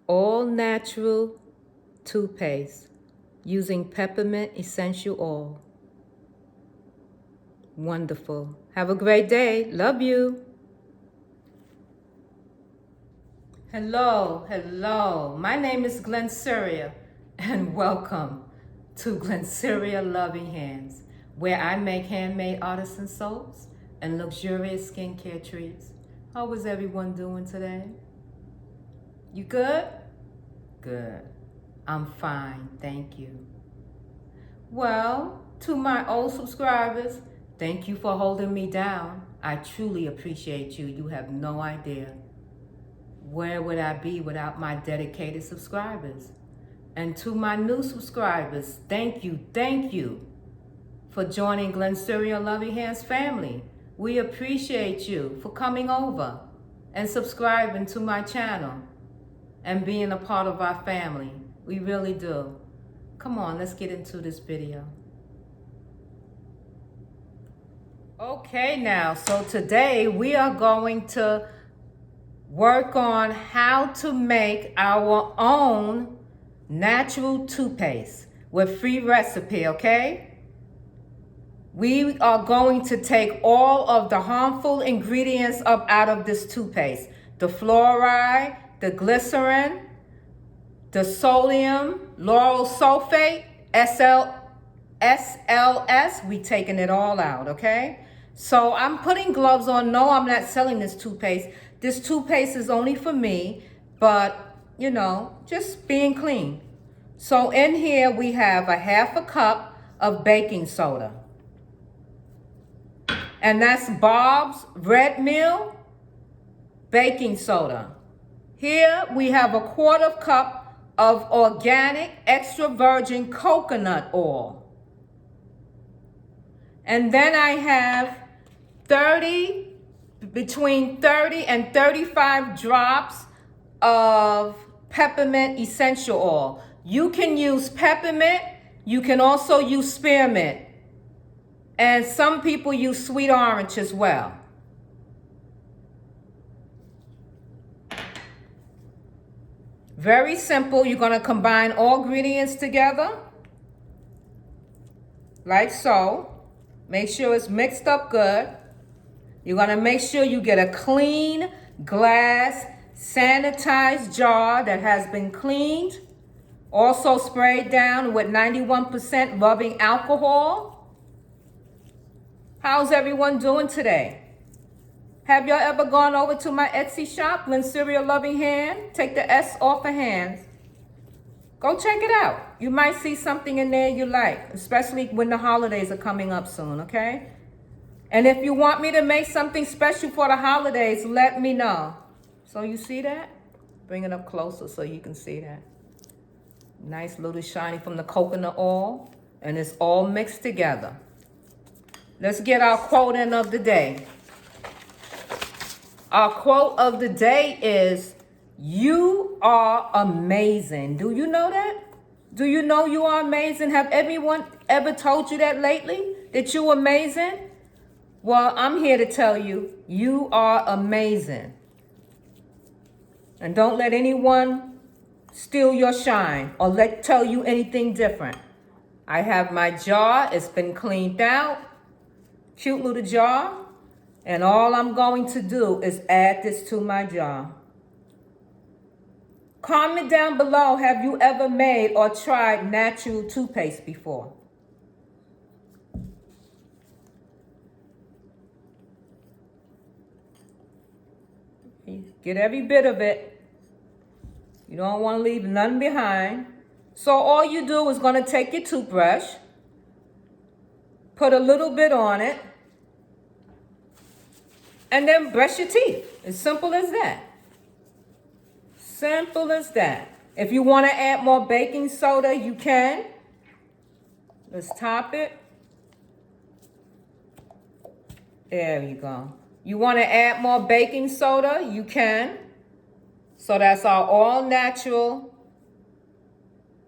All Natural Toothpaste using Peppermint Essential Oil. Wonderful. Have a great day. Love you. Hello. My name is Glennceria, and welcome to Glennceria Loving Hands, where I make handmade artisan soaps and luxurious skincare treats. How was everyone doing today? You good? Good. I'm fine, thank you. Well, to my old subscribers, thank you for holding me down. I truly appreciate you. You have no idea. Where would I be without my dedicated subscribers? And to my new subscribers, thank you for joining Glennceria Loving Hands family. We appreciate you for coming over and subscribing to my channel and being a part of our family. We really do. Come on, let's get into this video. Okay now, so today we are going to work on how to make our own natural toothpaste with free recipe, okay? We are going to take all of the harmful ingredients up out of this toothpaste. The fluoride, the glycerin, the sodium, Lauryl sulfate, SLS, we taking it all out, okay? So I'm putting gloves on. No, I'm not selling this toothpaste. This toothpaste is only for me, but, you know, just being clean. So in here we have a half a cup of baking soda. And that's Bob's Red Mill baking soda. Here we have a quarter cup of organic extra virgin coconut oil. And then I have between 30 and 35 drops of peppermint essential oil. You can use peppermint, you can also use spearmint, and some people use sweet orange as well. Very simple. You're going to combine all ingredients together, like so. Make sure it's mixed up good. You're going to make sure you get a clean glass sanitized jar that has been cleaned. Also sprayed down with 91% rubbing alcohol. How's everyone doing today? Have y'all ever gone over to my Etsy shop, Glennceria Loving Hand? Take the S off of hands. Go check it out. You might see something in there you like, especially when the holidays are coming up soon, okay? And if you want me to make something special for the holidays, let me know. So you see that? Bring it up closer so you can see that. Nice little shiny from the coconut oil. And it's all mixed together. Let's get our quote in of the day. Our quote of the day is, "You are amazing." Do you know that? Do you know you are amazing? Have everyone ever told you that lately? That you're amazing? Well, I'm here to tell you, you are amazing. And don't let anyone steal your shine or tell you anything different. I have my jar. It's been cleaned out. Cute little jar. And all I'm going to do is add this to my jar. Comment down below, have you ever made or tried natural toothpaste before? Get every bit of it. You don't want to leave none behind. So all you do is going to take your toothbrush, put a little bit on it, and then brush your teeth. As simple as that. Simple as that. If you want to add more baking soda, you can. Let's top it. There you go. You want to add more baking soda, you can. So that's our all natural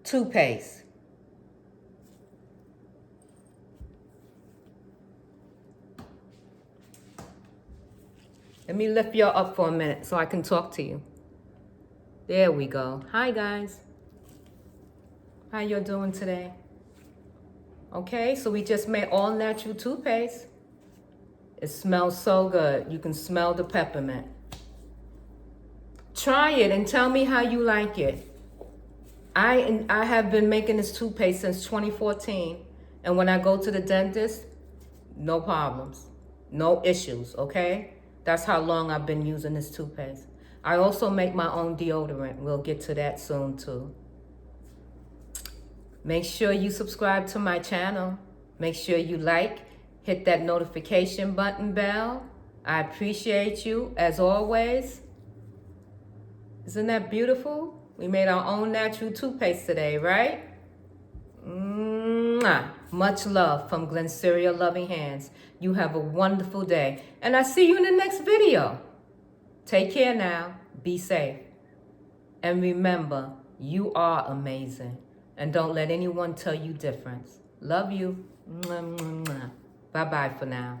toothpaste. Let me lift you up for a minute so I can talk to you. There we go. Hi guys. How you doing today? Okay, so we just made all natural toothpaste. It smells so good. You can smell the peppermint. Try it and tell me how you like it. I have been making this toothpaste since 2014, and when I go to the dentist, no problems, no issues, okay? That's how long I've been using this toothpaste. I also make my own deodorant. We'll get to that soon too. Make sure you subscribe to my channel. Make sure you like, hit that notification button bell. I appreciate you as always. Isn't that beautiful? We made our own natural toothpaste today, right? Mwah. Much love from Glennceria Loving Hands. You have a wonderful day. And I see you in the next video. Take care now. Be safe. And remember, you are amazing. And don't let anyone tell you different. Love you. Bye-bye for now.